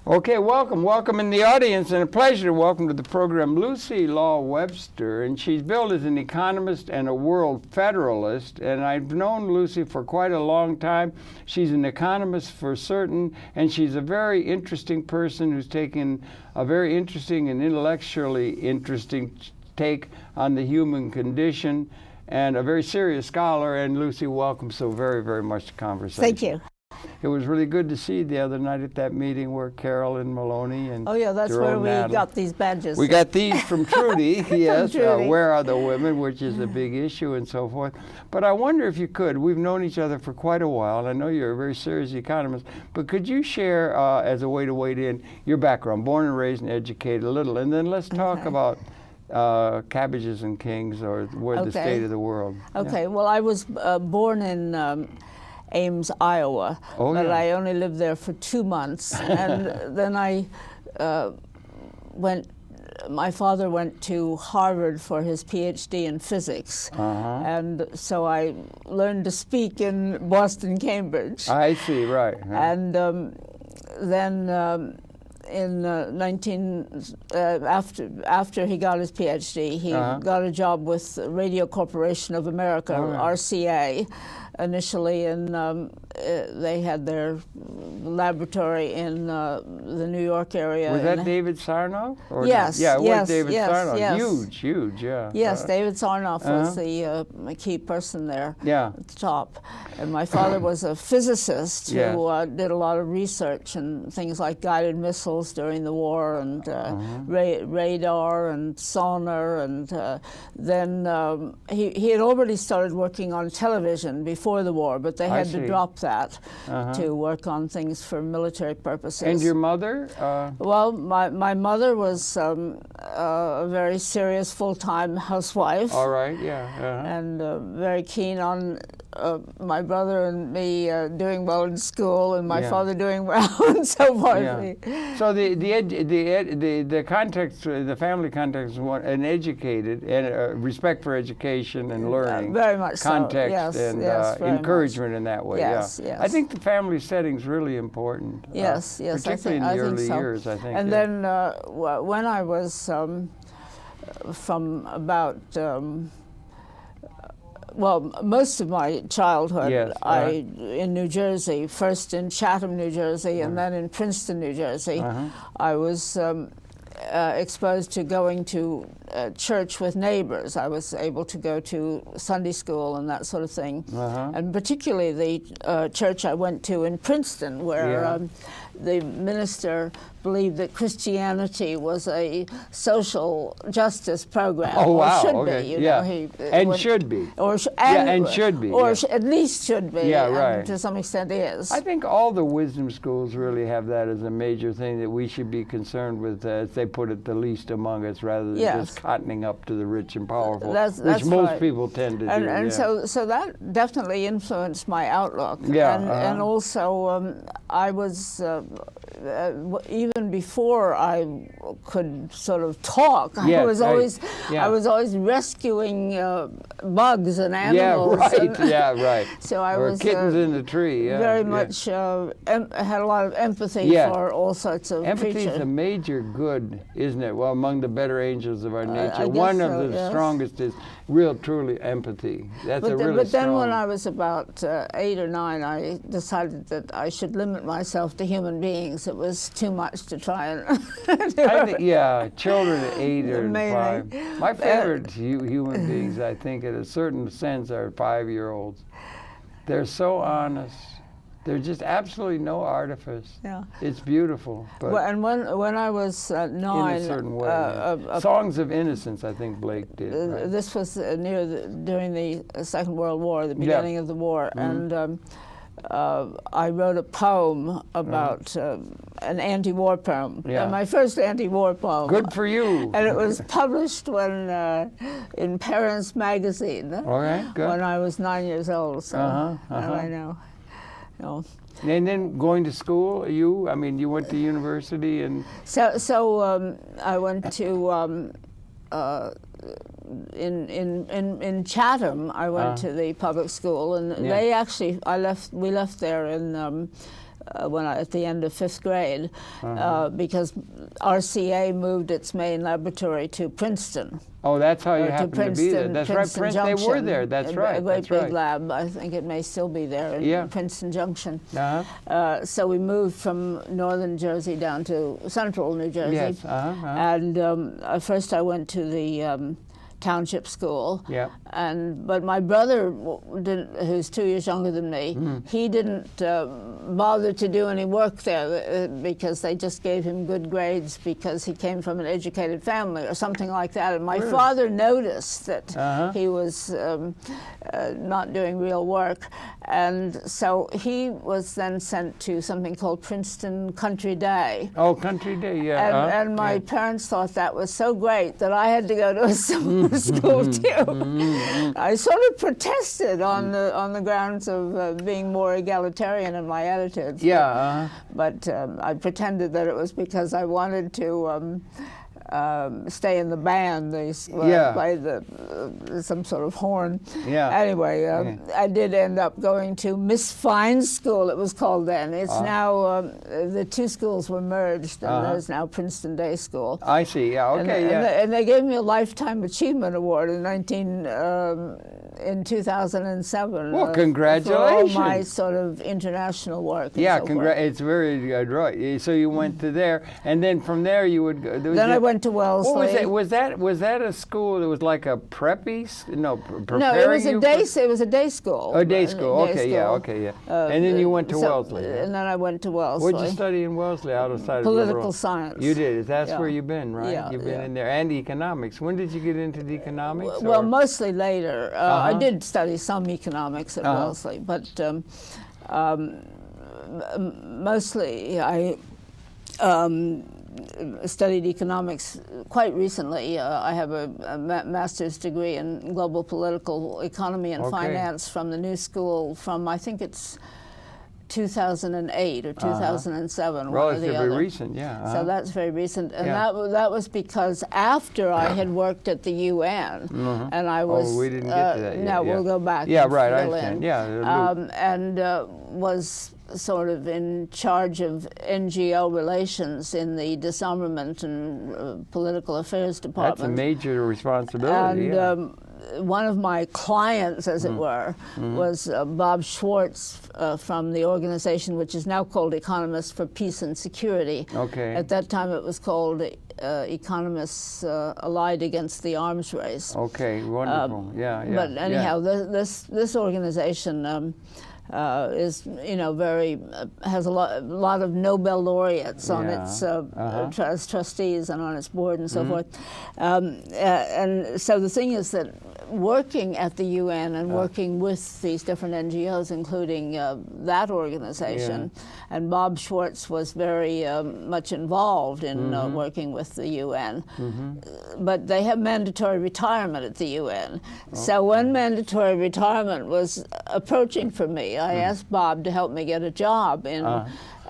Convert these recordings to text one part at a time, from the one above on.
Okay, welcome in the audience, and a pleasure to welcome to the program Lucy Law Webster, and she's billed as an economist and a world federalist, and I've known Lucy for quite a long time. She's an economist for certain, and she's a very interesting person who's taken a very interesting and intellectually interesting take on the human condition, and a very serious scholar. And Lucy, welcome so very, very much to Conversation. Thank you. It was really good to see you the other night at that meeting where Carol and Maloney and Oh yeah, that's Jerome where we Nadler. got these badges. We got these from Trudy, yes, Trudy. Where Are the Women, which is a big issue and so forth. But I wonder if you could, we've known each other for quite a while, and I know you're a very serious economist, but could you share, as a way to wade in, your background, born and raised and educated a little, and then let's talk about cabbages and kings, or the state of the world. Okay, yeah. Well, I was born in Ames, Iowa, but I only lived there for 2 months, and then I my father went to Harvard for his PhD in physics, and so I learned to speak in Boston, Cambridge. I see, right. And then in after he got his PhD, he got a job with Radio Corporation of America, RCA, initially, and they had their laboratory in the New York area. Was that David Sarnoff? Or yes. Yeah, it was David yes, Sarnoff. yes. Huge, yeah. Yes, David Sarnoff was the key person there at the top. And my father was a physicist who did a lot of research and things like guided missiles during the war, and radar and sonar, and then he had already started working on television before the war, but they had to drop that to work on things for military purposes. And your mother? Well, my mother was a very serious full-time housewife. All right, yeah. And very keen on my brother and me doing well in school, and my father doing well, and so forth. Yeah. So the context, the family context, was an educated and respect for education and learning. Very much context so. and much. encouragement in that way. Yes, yes. I think the family setting is really important. Yes, yes. Particularly in the early years, I think. And then when I was from about well, most of my childhood, in New Jersey, first in Chatham, New Jersey, and then in Princeton, New Jersey, I was exposed to going to church with neighbors. I was able to go to Sunday school and that sort of thing. And particularly the church I went to in Princeton, where the minister believed that Christianity was a social justice program. Oh, wow. Or should be, you know. Should be. Or should be. Or at least should be. Yeah, right. And to some extent is. I think all the wisdom schools really have that as a major thing that we should be concerned with, as they put it, the least among us, rather than just cottoning up to the rich and powerful, which most people tend to do. And so that definitely influenced my outlook. Yeah. And also I was, even before I could sort of talk, I was always rescuing bugs and animals. Yeah, right. So I was kittens in the tree. Very much had a lot of empathy for all sorts of Empathy creatures. is a major good, isn't it? Well, among the better angels of our nature, I guess one of the strongest is truly empathy. That's a really But then strong. when I was about 8 or 9, I decided that I should limit myself to human beings. It was too much to try and I think, children at 8 or Mainly. 5. My favorite human beings, I think, in a certain sense, are 5-year-olds. They're so honest. There's just absolutely no artifice. Yeah. It's beautiful. But and when I was 9, in a certain way. Songs of Innocence, I think Blake did. Right? This was during the Second World War, the beginning of the war, and I wrote a poem about an anti-war poem, and my first anti-war poem. Good for you. And it was published in Parents Magazine when I was 9 years old. So and I know. No. And then going to school, you went to university and... So I went to, in Chatham, I went to the public school, and they actually, we left there in at the end of 5th grade, because RCA moved its main laboratory to Princeton. Oh, that's how you happened to be there. That's Princeton right, Junction, they were there. That's right. A great that's big right. lab. I think it may still be there in Princeton Junction. So we moved from northern Jersey down to central New Jersey. Yes. And first I went to the township school. Yeah. But my brother, who's 2 years younger than me, he didn't bother to do any work there because they just gave him good grades because he came from an educated family or something like that. And my father noticed that he was not doing real work. And so he was then sent to something called Princeton Country Day. Oh, Country Day, yeah. And my parents thought that was so great that I had to go to a summer school too. I sort of protested on the grounds of being more egalitarian in my attitudes. Yeah. But I pretended that it was because I wanted to stay in the band. They played some sort of horn. Yeah. Anyway, I did end up going to Miss Fine's school, it was called then. It's now, the two schools were merged, and there's now Princeton Day School. I see, yeah, okay, and they gave me a Lifetime Achievement Award in 2007. Well, congratulations. For all my sort of international work. Yeah, so it's very adroit. So you went to there, and then from there you would go. Then I went to Wellesley. What was that a school that was like a preppy? No, no, it was a day. It was a day school. A day school. Okay, yeah. And then you went to Wellesley. Yeah. And then I went to Wellesley. What did you study in Wellesley outside of political science? You did. That's where you've been, right? Yeah, you've been in there, and economics. When did you get into the economics? Well, mostly later. I did study some economics at Wellesley, but mostly I studied economics quite recently. I have a master's degree in global political economy and finance from the New School from, I think it's 2008 or 2007, one or the other. Relatively recent, yeah. So that's very recent, and that was because after I had worked at the UN, and I was. Oh, we didn't get to that yet. No, we'll go back. Yeah, right. I understand. Yeah. And was sort of in charge of NGO relations in the disarmament and political affairs department. That's a major responsibility. And one of my clients, as it were, was Bob Schwartz from the organization which is now called Economists for Peace and Security. Okay. At that time it was called Economists Allied Against the Arms Race. Okay, wonderful. But anyhow, this organization is, very has a lot of Nobel laureates on its trustees and on its board and so forth. And so the thing is that working at the UN and working with these different NGOs, including that organization, and Bob Schwartz was very much involved in working with the UN. But they have mandatory retirement at the UN. So when mandatory retirement was approaching for me, I asked Bob to help me get a job in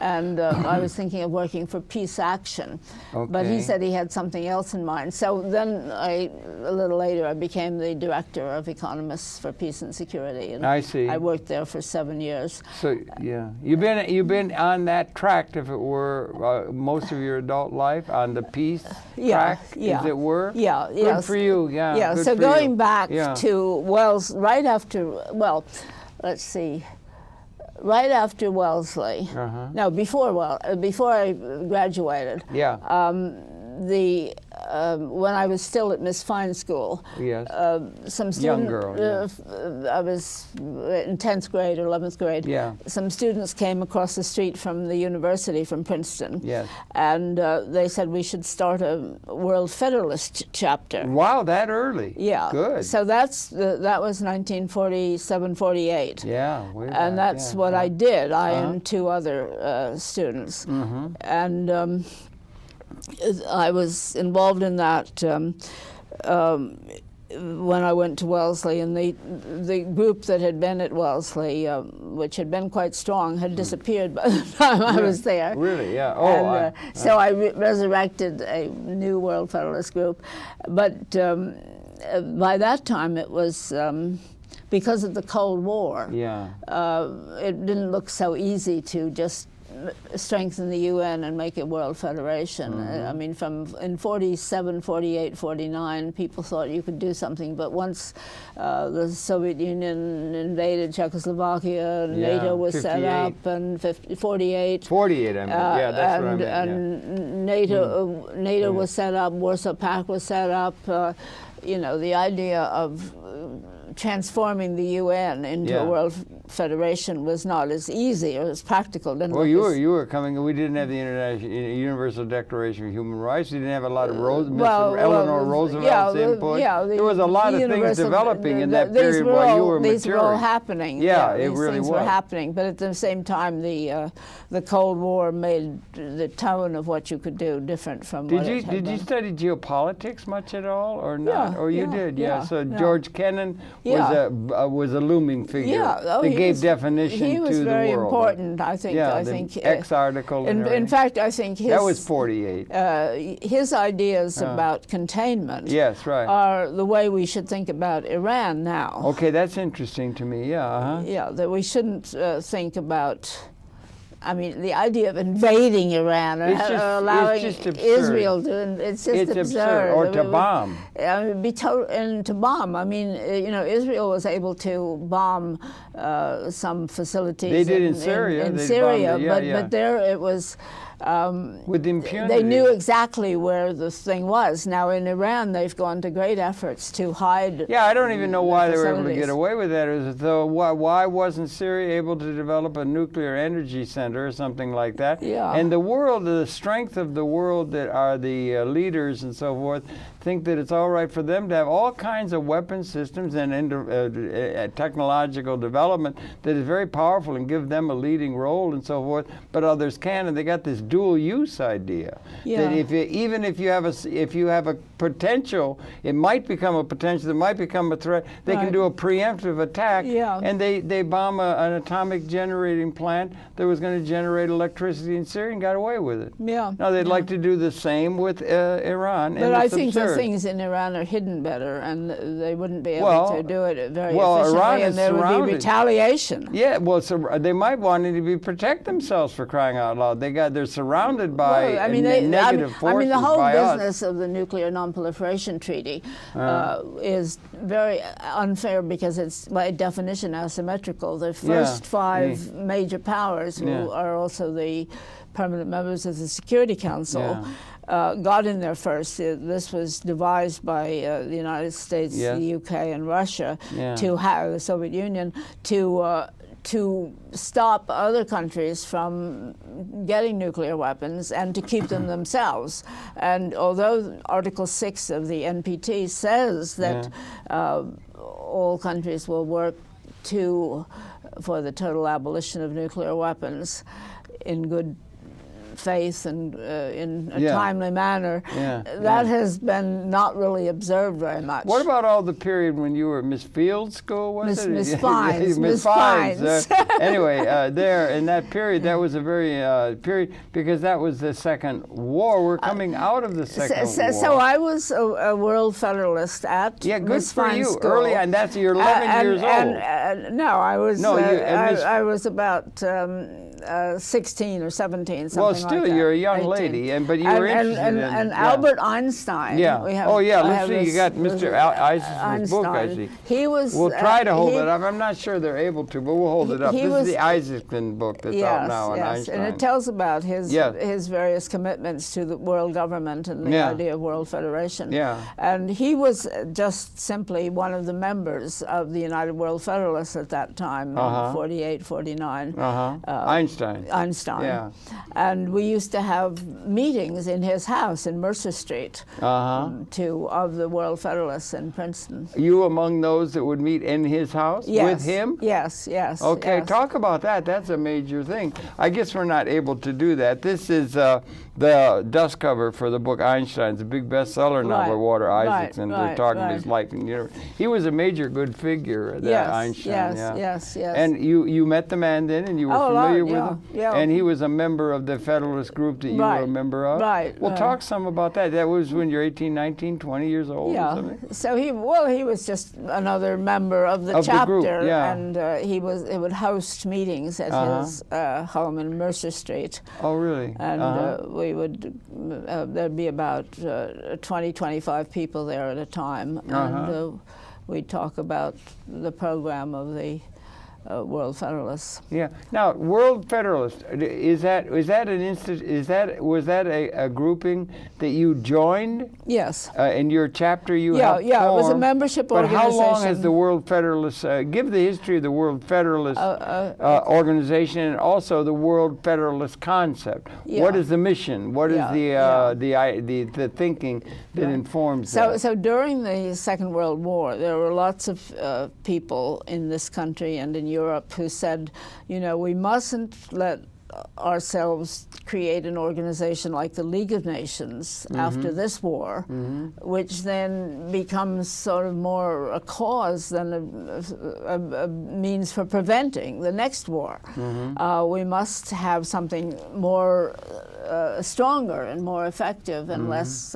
and I was thinking of working for Peace Action, but he said he had something else in mind. So then a little later, I became the director of Economists for Peace and Security, and I see. I worked there for 7 years. So you've been on that track, if it were, most of your adult life, on the peace track, as it were. Yeah, good for you. Yeah. Yeah. Good so for going you. back to Wells, right after, well, let's see. Right after Wellesley, no, before I graduated, when I was still at Miss Fine School, some students, young girl, I was in 10th grade or 11th grade, some students came across the street from the university, from Princeton, and they said we should start a World Federalist chapter. Wow, that early. Yeah. Good. So that was 1947, 48. Yeah. Way back, and that's what I did, I and two other students. And I was involved in that when I went to Wellesley, and the group that had been at Wellesley, which had been quite strong, had disappeared by the time I was there. Really? Yeah. Oh, so I resurrected a new World Federalist group, but by that time it was because of the Cold War. It didn't look so easy to just strengthen the UN and make a world federation. I mean, in 47, 48, 49, people thought you could do something, but once the Soviet Union invaded Czechoslovakia, NATO was 58. set up, and 48. 48, I mean. Yeah, that's what I meant. And NATO was set up, Warsaw Pact was set up. You know, the idea of transforming the UN into a world federation was not as easy or as practical. Well, you were coming. We didn't have the Universal Declaration of Human Rights. We didn't have a lot of Eleanor Roosevelt's input. There was a lot of things developing in that period while you were maturing. These were all happening. Yeah, it really was. These were happening, but at the same time, the Cold War made the tone of what you could do different from what it had been. Did you study geopolitics much at all, or not? Yeah, or you did? Yeah. So George Kennan was a looming figure. Yeah, that gave definition to the world. He was very important, I think. Yeah, I the think X article. In fact, I think that was 48. His ideas about containment are the way we should think about Iran now. Okay, that's interesting to me. Yeah. Yeah, that we shouldn't think about. I mean, the idea of invading Iran or allowing Israel to—it's just absurd. Or to bomb. And to bomb. I mean, you know, Israel was able to bomb some facilities. They did in Syria. In Syria, but there it was. With impunity. They knew exactly where the thing was. Now in Iran, they've gone to great efforts to hide. Yeah, I don't even know why they were able to get away with that. Why wasn't Syria able to develop a nuclear energy center or something like that? Yeah. And the strength of the world that are the leaders and so forth, think that it's all right for them to have all kinds of weapon systems and technological development that is very powerful and give them a leading role and so forth, but others can, and they got this dual use idea. Yeah. That even if you have a potential, it might become a potential, it might become a threat, they can do a preemptive attack, and they bomb an atomic generating plant that was going to generate electricity in Syria and got away with it. Yeah. Now they'd like to do the same with Iran. But I think the things in Iran are hidden better, and they wouldn't be able to do it very efficiently, Iran and there would be retaliation. Yeah, well, so they might want to protect themselves, for crying out loud. They're surrounded by negative forces. I mean, the whole business of the Nuclear Non-Proliferation Treaty is very unfair because it's by definition asymmetrical. The first five major powers, who are also the permanent members of the Security Council, got in there first. This was devised by the United States, the UK, and Russia to have the Soviet Union to stop other countries from getting nuclear weapons and to keep them themselves. And although Article 6 of the NPT says that all countries will work for the total abolition of nuclear weapons in good faith and in a timely manner, that has been not really observed very much. What about all the period when you were at Miss Field's school, was it? Miss Fines. Miss Fines. Anyway, there, in that period, that was a very period, because that was the Second War. We're coming out of the Second War. So I was a World Federalist at Miss Fines school. Early, and that's, you're 11 years old. No, I was, I was about 16 or 17, something like that. Well, still, you're a young 18. lady, but you were interested in... And Albert Einstein. Let's see, you got Mr. Isaac's book, I see. He was... We'll try to hold it up. I'm not sure they're able to, but we'll hold it up. This is the Isaacson book that's out now on Einstein. And it tells about his various commitments to the world government and the idea of world federation. And he was just simply one of the members of the United World Federalists at that time, 48, 49. Einstein. And we used to have meetings in his house in Mercer Street of the World Federalists in Princeton. You among those that would meet in his house with him? Yes. Okay, talk about that. That's a major thing. I guess we're not able to do that. This is the dust cover for the book Einstein's a big bestseller now by Walter Isaacson. They're talking about his life. And, he was a major good figure, that Einstein. Yes. And you met the man then, and you were familiar with Yeah, yeah. And he was a member of the Federalist group that you were a member of? Right. Well, talk some about that. That was when you're 18, 19, 20 years old or something? So he was just another member of the chapter. The group, yeah. And he would host meetings at his home in Mercer Street. Oh, really? And we would, there'd be about 20, 25 people there at a time. And we'd talk about the program of the World Federalists. Yeah. Now, World Federalist, was that a grouping that you joined? Yes. In your chapter you helped form, it was a membership organization. But how long has the World Federalist, give the history of the World Federalist organization and also the World Federalist concept. What is the mission? What is the thinking that informs that? So during the Second World War, there were lots of people in this country and in Europe who said, we mustn't let ourselves create an organization like the League of Nations after this war, which then becomes sort of more a cause than a means for preventing the next war. We must have something more stronger and more effective and less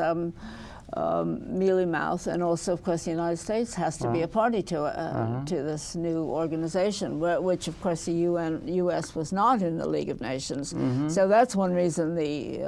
mealy-mouthed, and also, of course, the United States has to be a party to this new organization, which, of course, the U.S. was not in the League of Nations. So that's one reason the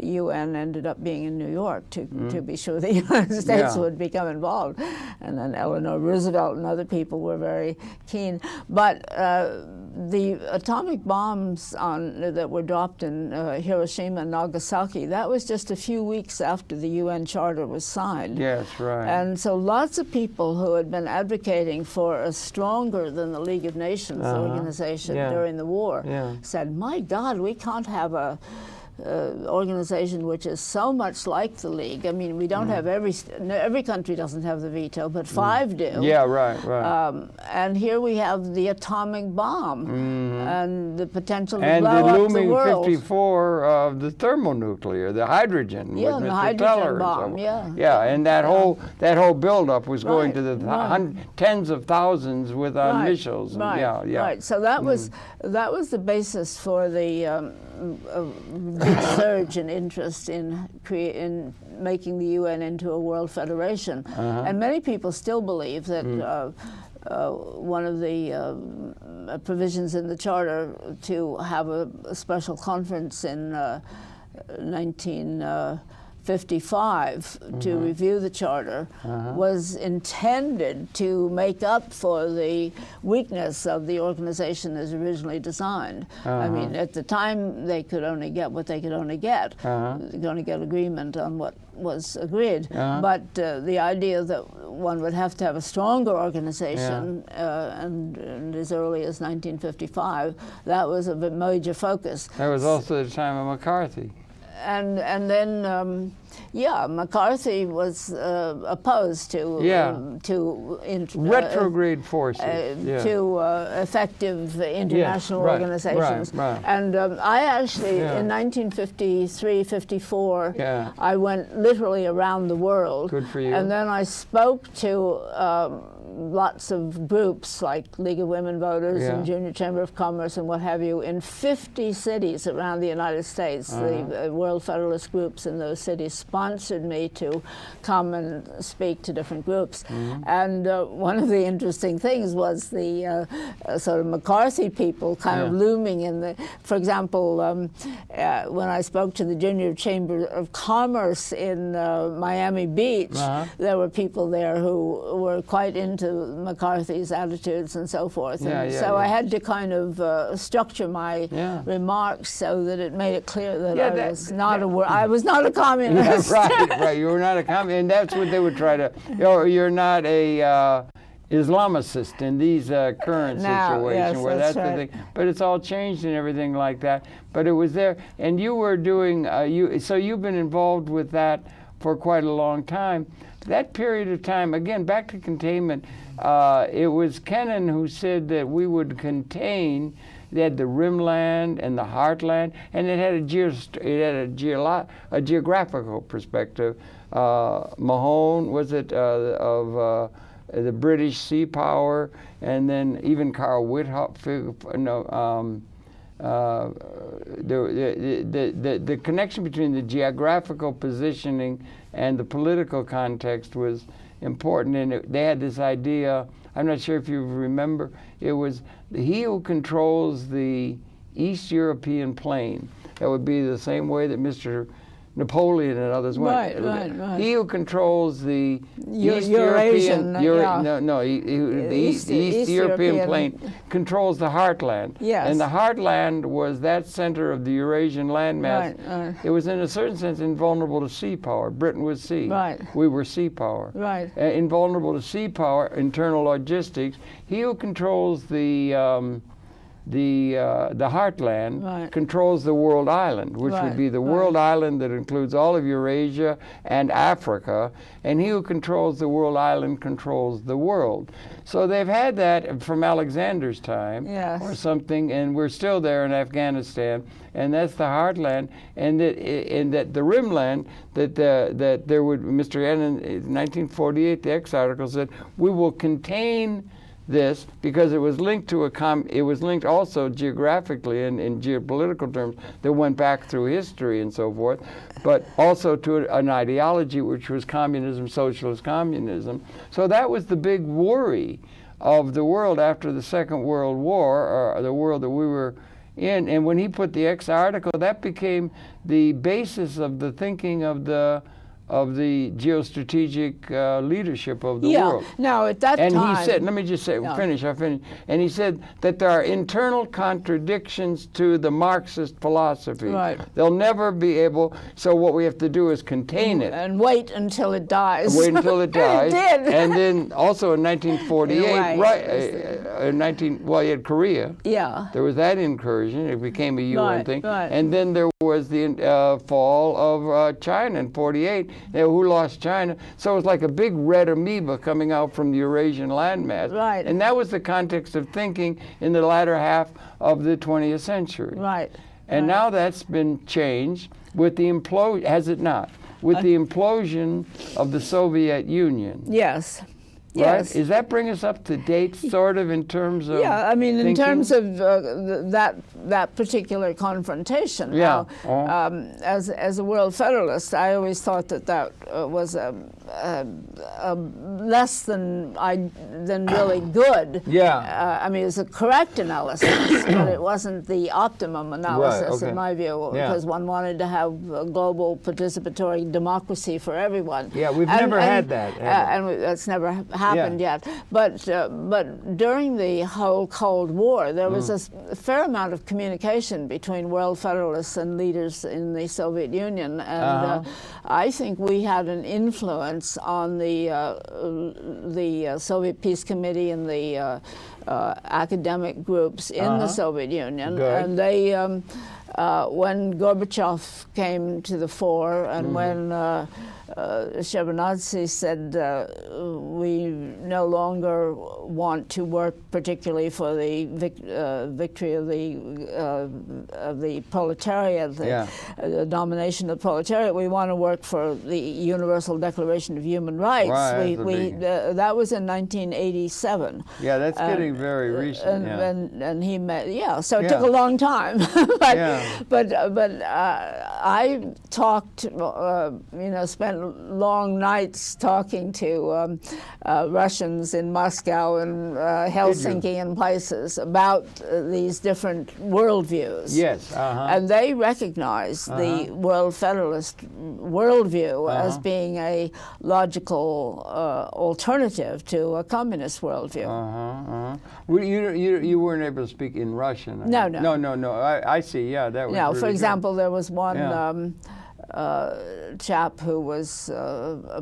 UN ended up being in New York, to be sure the United States would become involved. And then Eleanor Roosevelt and other people were very keen. But the atomic bombs that were dropped in Hiroshima and Nagasaki, that was just a few weeks after the UN Charter was signed. Yes, right. And so lots of people who had been advocating for a stronger than the League of Nations organization during the war said, my God, we can't have a organization which is so much like the League. I mean, we don't have every country doesn't have the veto, but 5 do. Yeah, right. And here we have the atomic bomb and the potential to and blow up the world. And the looming `54 of the thermonuclear, the hydrogen. Yeah, with the Mr. hydrogen Teller bomb. Yeah, and that whole buildup was going to the tens of thousands with missiles. Right. So that was the basis for the big surge in interest in making the UN into a world federation. And many people still believe that one of the provisions in the Charter to have a special conference in 1955 to review the Charter was intended to make up for the weakness of the organization as originally designed. I mean, at the time, they could only get what they could only get. They could only get agreement on what was agreed. But the idea that one would have to have a stronger organization, and as early as 1955, that was a major focus. That was also the time of McCarthy. And then McCarthy was opposed to retrograde forces to effective international organizations. Right. And I actually in 1953-54 I went literally around the world. Good for you. And then I spoke to lots of groups like League of Women Voters and Junior Chamber of Commerce and what have you in 50 cities around the United States. The World Federalist groups in those cities sponsored me to come and speak to different groups. And one of the interesting things was the sort of McCarthy people kind of looming in the, for example, when I spoke to the Junior Chamber of Commerce in Miami Beach, there were people there who were quite into McCarthy's attitudes and so forth. So I had to kind of structure my remarks so that it made it clear that I was not a communist. Right. You were not a communist, and that's what they would try to. You're not a Islamicist in these current situations where that's the thing. But it's all changed and everything like that. But it was there, and you were doing. So you've been involved with that for quite a long time. That period of time, again, back to containment, it was Kennan who said that we would contain. They had the rimland and the heartland, and it had a geographical perspective. Mahone, was it, of the British sea power, and then even Carl Whithoff, the connection between the geographical positioning and the political context was important. And they had this idea, I'm not sure if you remember, it was he who controls the East European plain. That would be the same way that Mr. Napoleon and others went. Right. He who controls the East Eurasian, the East European plain controls the heartland. Yes. And the heartland was that center of the Eurasian landmass. Right. It was in a certain sense invulnerable to sea power. Britain was sea. Right. We were sea power. Right. Invulnerable to sea power, internal logistics. He who controls the heartland controls the world island, which would be the world island that includes all of Eurasia and Africa, and he who controls the world island controls the world. So they've had that from Alexander's time or something, and we're still there in Afghanistan, and that's the heartland, and that the rimland, that there would, Mr. N in 1948, the X article said, we will contain this because it was linked to it was linked also geographically and in geopolitical terms that went back through history and so forth, but also to an ideology which was communism, socialist communism. So that was the big worry of the world after the Second World War, or the world that we were in. And when he put the X article, that became the basis of the thinking of the geostrategic leadership of the world. Now, at that time... And he said, let me just say, I'll finish. And he said that there are internal contradictions to the Marxist philosophy. Right. They'll never be able, so what we have to do is contain it. And wait until it dies. Wait until it dies. It did. And then also in 1948, you had Korea. Yeah. There was that incursion. It became a UN thing. Right. And then there was the fall of China in 48. Who lost China? So it was like a big red amoeba coming out from the Eurasian landmass. Right. And that was the context of thinking in the latter half of the 20th century. Right. And now that's been changed with the implosion, has it not? With the implosion of the Soviet Union. Yes. Right? Yes. Does that bring us up to date, sort of, in terms of I mean, thinking? in terms of that particular confrontation. Yeah. Now, as a world federalist, I always thought that was less than really good. Yeah. I mean, it was a correct analysis, but it wasn't the optimum analysis, in my view, because one wanted to have a global participatory democracy for everyone. Yeah, we've never had that. And that's never happened yet. But during the whole Cold War, there was a fair amount of communication between world federalists and leaders in the Soviet Union, and I think we had an influence on the Soviet Peace Committee and the academic groups in the Soviet Union. Good. And they, when Gorbachev came to the fore, and when Shevardnadze said, we no longer want to work particularly for the victory of the proletariat, the domination of the proletariat. We want to work for the Universal Declaration of Human Rights. That was in 1987. Yeah, that's getting very recent. And he met. So it took a long time. But I talked, spent long nights talking to Russians in Moscow and Helsinki and places about these different worldviews. Yes. And they recognized the World Federalist worldview as being a logical alternative to a communist worldview. You weren't able to speak in Russian. No. I see. Yeah, that was. No, really for example, there was one chap who was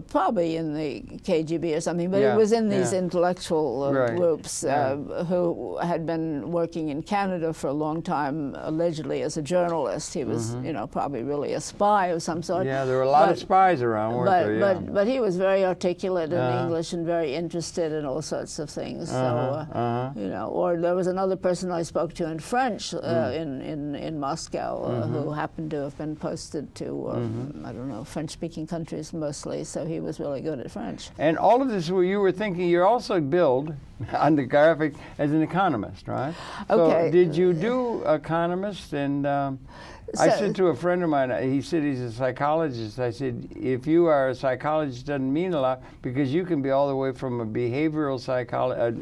probably in the KGB or something, but he was in these intellectual groups who had been working in Canada for a long time, allegedly as a journalist. He was, probably really a spy of some sort. Yeah, there were a lot of spies around, weren't there? But he was very articulate in English and very interested in all sorts of things. Or there was another person I spoke to in French in Moscow who happened to have been posted to I don't know, French-speaking countries mostly, so he was really good at French. And all of this, you were thinking, you're also billed on the graphic as an economist, right? Okay. So did you do economist? And I said to a friend of mine, he said he's a psychologist. I said, if you are a psychologist, it doesn't mean a lot because you can be all the way from a behavioral psychologist,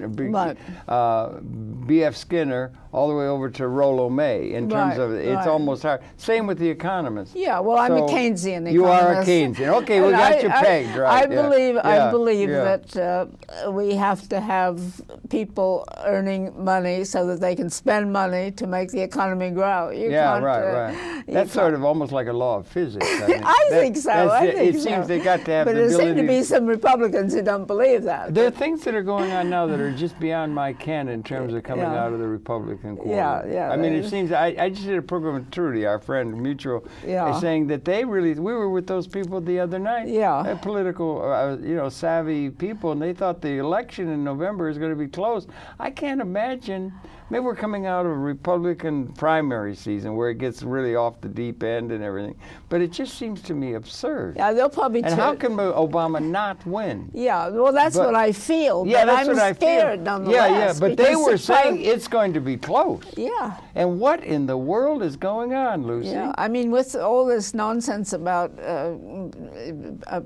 B.F. Skinner, all the way over to Rollo May in terms of it's almost hard. Same with the economist. Yeah, well, I'm a Keynesian economist. You are a Keynesian. Okay, we got you pegged, right? I believe that we have to have people earning money so that they can spend money to make the economy grow. Right. That's sort of almost like a law of physics. I think so. It seems they got to have but the ability. But there seem to be some Republicans who don't believe that. There are things that are going on now that are just beyond my ken in terms of coming out of the Republican quarter. Yeah. I mean, it seems, I just did a program with Trudy, our friend, mutual, saying that we were with those people the other night. Yeah. Political, savvy people, and they thought the election in November is going to be close. I can't imagine. Maybe we're coming out of a Republican primary season where it gets really off the deep end and everything. But it just seems to me absurd. Yeah, they'll probably. And how can Obama not win? Yeah, well, that's what I feel. Yeah, but that's what I feel. I'm scared nonetheless. But they were saying it's going to be close. Yeah. And what in the world is going on, Lucy? Yeah, I mean, with all this nonsense about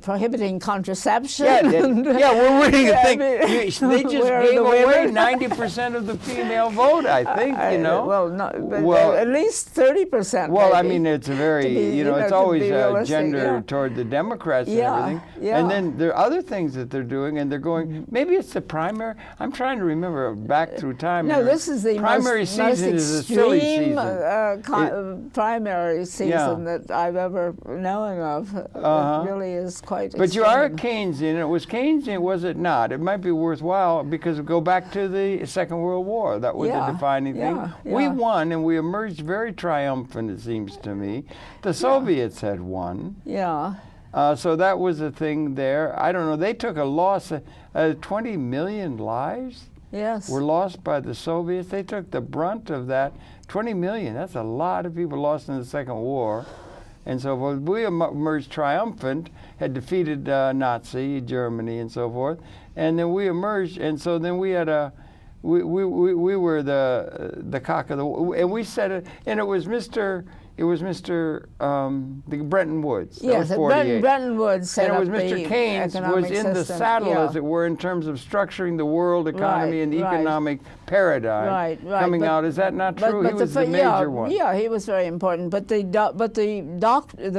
prohibiting contraception. We're reading a thing. They just gave away 90% of the female vote. I think, at least 30%. Well, maybe, I mean, it's a very, it's always gender toward the Democrats and everything. Yeah. And then there are other things that they're doing, and they're going, maybe it's the primary. I'm trying to remember back through time. No, this is the primary season is a silly season. Primary season that I've ever known of. It really is quite But you are a Keynesian. It was Keynesian, was it not? It might be worthwhile because go back to the Second World War. That was the defining thing. We won, and we emerged very triumphant, it seems to me. The Soviets had won. Yeah. So that was a thing there. I don't know. They took a loss. 20 million lives were lost by the Soviets. They took the brunt of that. 20 million. That's a lot of people lost in the Second War. And so we emerged triumphant, had defeated Nazi Germany and so forth. And then we emerged, and so then we had we were the cock of the, and we said it, and it was Mr. the Bretton Woods. Yes, Bretton Woods set up the And it was Mr. Keynes was in the saddle, as it were, in terms of structuring the world economy and the economic paradigm coming out. Is that not true? He was the major one. Yeah, he was very important. But the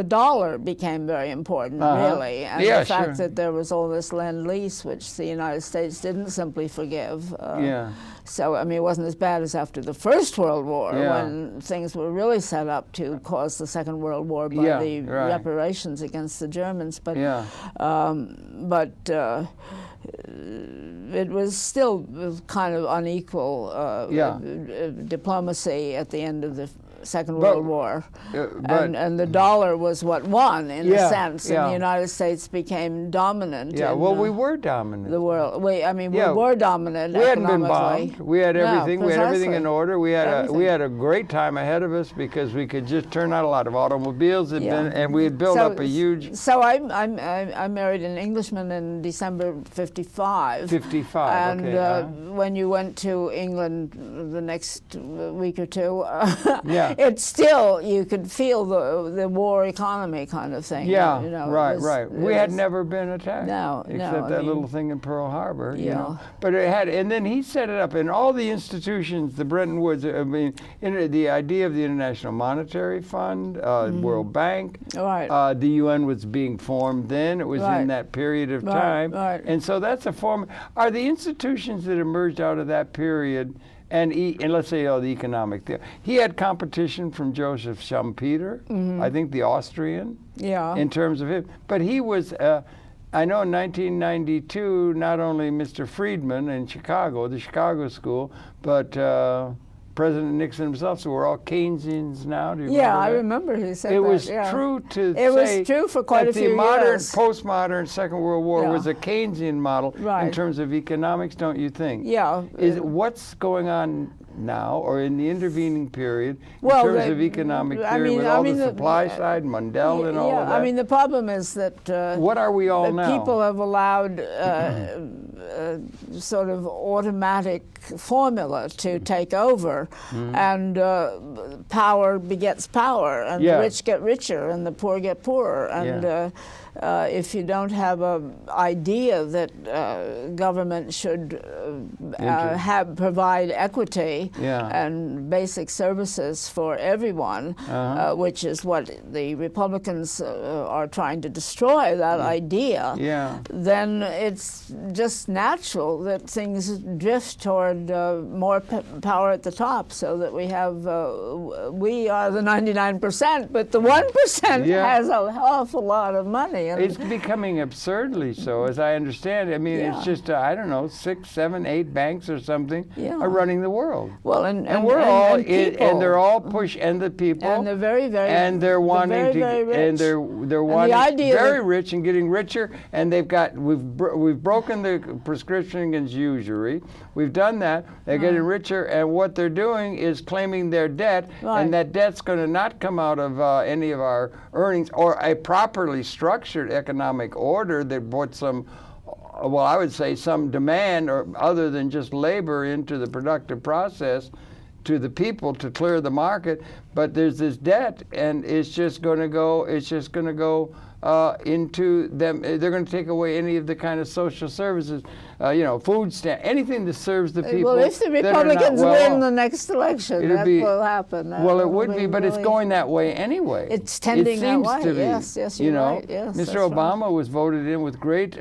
dollar became very important, really, and the fact that there was all this Lend-Lease, which the United States didn't simply forgive. So, I mean, it wasn't as bad as after the First World War, when things were really set up to cause the Second World War by the reparations against the Germans. But, it was still kind of unequal diplomacy at the end of the Second World War, and the dollar was what won in a sense, and the United States became dominant. We were dominant. The world. We were dominant. We hadn't been bombed. We had everything. We had everything in order. We had a great time ahead of us because we could just turn out a lot of automobiles, and we had built up a huge. So I married an Englishman in December '55. And when you went to England the next week or two, it's still, you could feel the war economy kind of thing. Right. We had never been attacked. Except that little thing in Pearl Harbor. But it had, and then he set it up in all the institutions, the Bretton Woods. I mean, the idea of the International Monetary Fund, World Bank. The UN was being formed then. It was in that period of time. And so that's a form. Are the institutions that emerged out of that period? And let's say, the economic theory. He had competition from Joseph Schumpeter, I think the Austrian, in terms of him. But he was, I know in 1992, not only Mr. Friedman in Chicago, the Chicago School, but President Nixon himself, so we're all Keynesians now. Do you remember that? I remember he said that. It was true to say it was true for quite a few years. The postmodern Second World War was a Keynesian model in terms of economics, don't you think? What's going on now, or in the intervening period, in terms of economic theory, with all the supply side, Mundell and all of that? I mean, the problem is that what are we all now? People have allowed sort of automatic formula to take over, and power begets power, and the rich get richer, and the poor get poorer, and if you don't have an idea that government should provide equity and basic services for everyone, which is what the Republicans are trying to destroy, that idea, then it's just natural that things drift toward more power at the top, so that we are the 99%, but the 1% has an awful lot of money. And it's becoming absurdly so, as I understand it. I mean, it's just, I don't know, 6, 7, 8 banks or something are running the world. Well, and we're all, and they're all and the people. And they're very, very, and they're wanting very rich. And they're wanting very rich and getting richer. And we've broken the prescription against usury. We've done that. They're getting richer, and what they're doing is claiming their debt, and that debt's going to not come out of any of our earnings or a properly structured economic order that brought some, well, I would say some demand, or other than just labor, into the productive process to the people to clear the market. But there's this debt, and it's just going to go into them. They're going to take away any of the kind of social services, food stamp, anything that serves the people. Well, if the Republicans win the next election, that will happen. Well, it would be, but it's going that way anyway. It's tending that way. Yes, you're right. Yes, Mr. Obama was voted in with great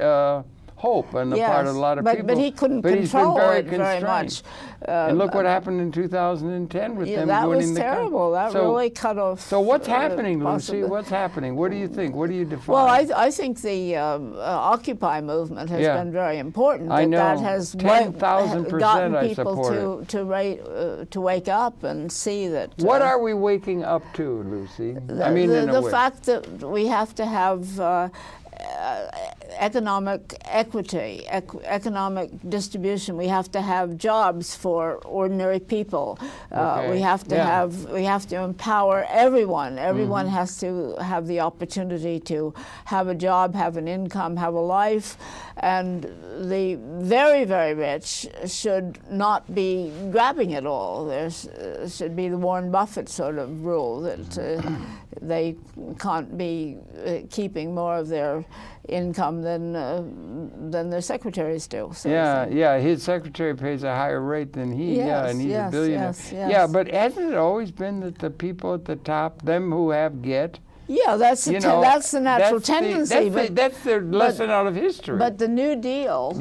hope on the part of a lot of people. But he couldn't control it very much. And look what happened in 2010 with them that winning was terrible. That really cut off. So what's happening, Lucy? What's happening? What do you think? What do you define? Well, I think the Occupy movement has been very important. I know. That has 10,000% gotten I people support to wake up and see that. What are we waking up to, Lucy? The fact that we have to have economic equity, economic distribution. We have to have jobs for ordinary people. We have to empower everyone. Everyone has to have the opportunity to have a job, have an income, have a life, and the very, very rich should not be grabbing it all. There should be the Warren Buffett sort of rule that they can't be keeping more of their income than their secretaries do. So his secretary pays a higher rate than he, and he's a billionaire. Yes. Yeah, but hasn't it always been that the people at the top, them who have get? Yeah, that's the natural tendency. That's the lesson out of history. But the New Deal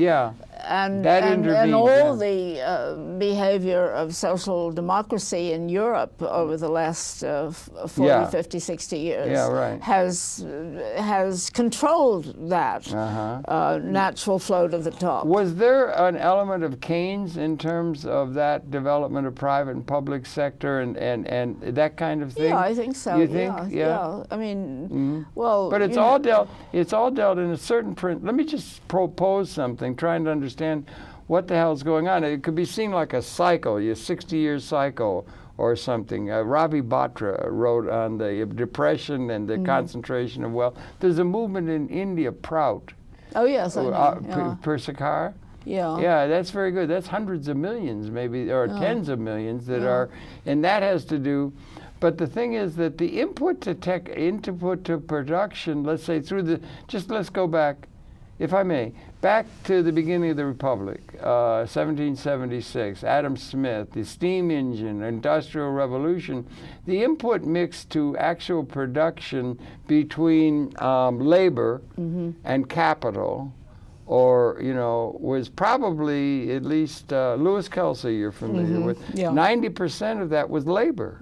and all the behavior of social democracy in Europe over the last 40, 50, 60 years has controlled that natural flow to the top. Was there an element of Keynes in terms of that development of private and public sector and that kind of thing? Yeah, I think so. You think? Yeah. I mean, well, but it's all dealt in a certain print. Let me just propose something, trying to understand what the hell's going on. It could be seen like a cycle, a 60-year cycle or something. Ravi Batra wrote on the depression and the concentration of wealth. There's a movement in India, Prout. Oh, yes, I know. Persakar. Yeah. Yeah, that's very good. That's hundreds of millions, maybe, or tens of millions that are, and that has to do. But the thing is that the input to production, let's say let's go back, if I may, back to the beginning of the Republic, 1776, Adam Smith, the steam engine, Industrial Revolution, the input mix to actual production between labor and capital, or, was probably, at least Lewis Kelsey you're familiar with, 90% of that was labor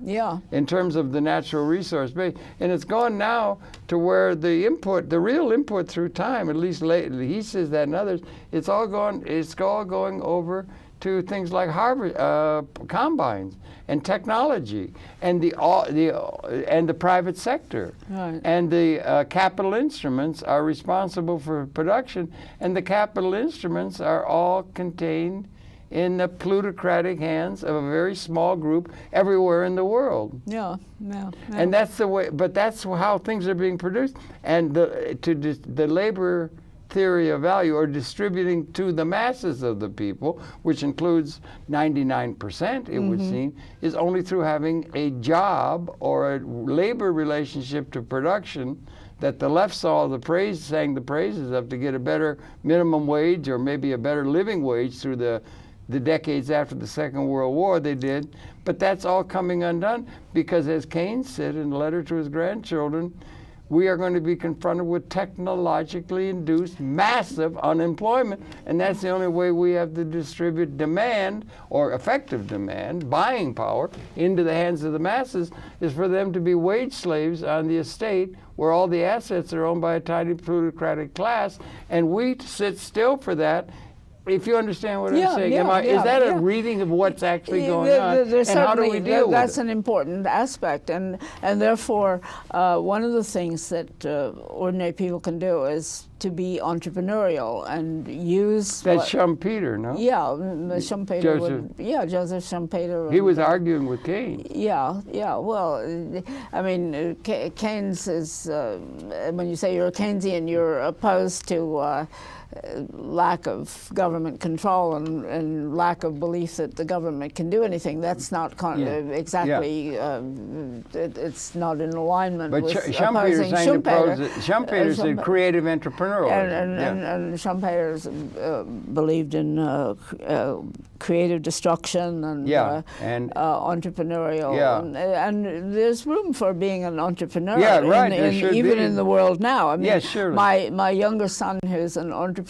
in terms of the natural resource base. And it's gone now to where the real input through time, at least lately, he says that and others, it's all going over to things like combines and technology and the private sector. Right. And the capital instruments are responsible for production, and the capital instruments are all contained in the plutocratic hands of a very small group everywhere in the world. Yeah. And that's the way, but that's how things are being produced. And the labor theory of value, or distributing to the masses of the people, which includes 99%, it would seem, is only through having a job or a labor relationship to production that the left sang the praises of to get a better minimum wage or maybe a better living wage through the decades after the Second World War they did. But that's all coming undone because, as Keynes said in a letter to his grandchildren, we are going to be confronted with technologically induced massive unemployment, and that's the only way we have to distribute demand, or effective demand, buying power, into the hands of the masses, is for them to be wage slaves on the estate where all the assets are owned by a tiny plutocratic class, and we sit still for that. If you understand what I'm saying, is that a reading of what's actually going on? And how do we deal with it? That's an important aspect, and therefore one of the things that ordinary people can do is to be entrepreneurial and use. That's Schumpeter, no? Yeah, Schumpeter. Joseph Schumpeter. He was arguing with Keynes. Yeah. Well, I mean, Keynes is. When you say you're a Keynesian, you're opposed to lack of government control and lack of belief that the government can do anything. That's not exactly. It's not in alignment with opposing Schumpeter. Schumpeter said creative entrepreneurialism. And Schumpeter believed in creative destruction and entrepreneurial. Yeah. And there's room for being an entrepreneur. Even in the world now. I mean, my younger son, who's an entrepreneur,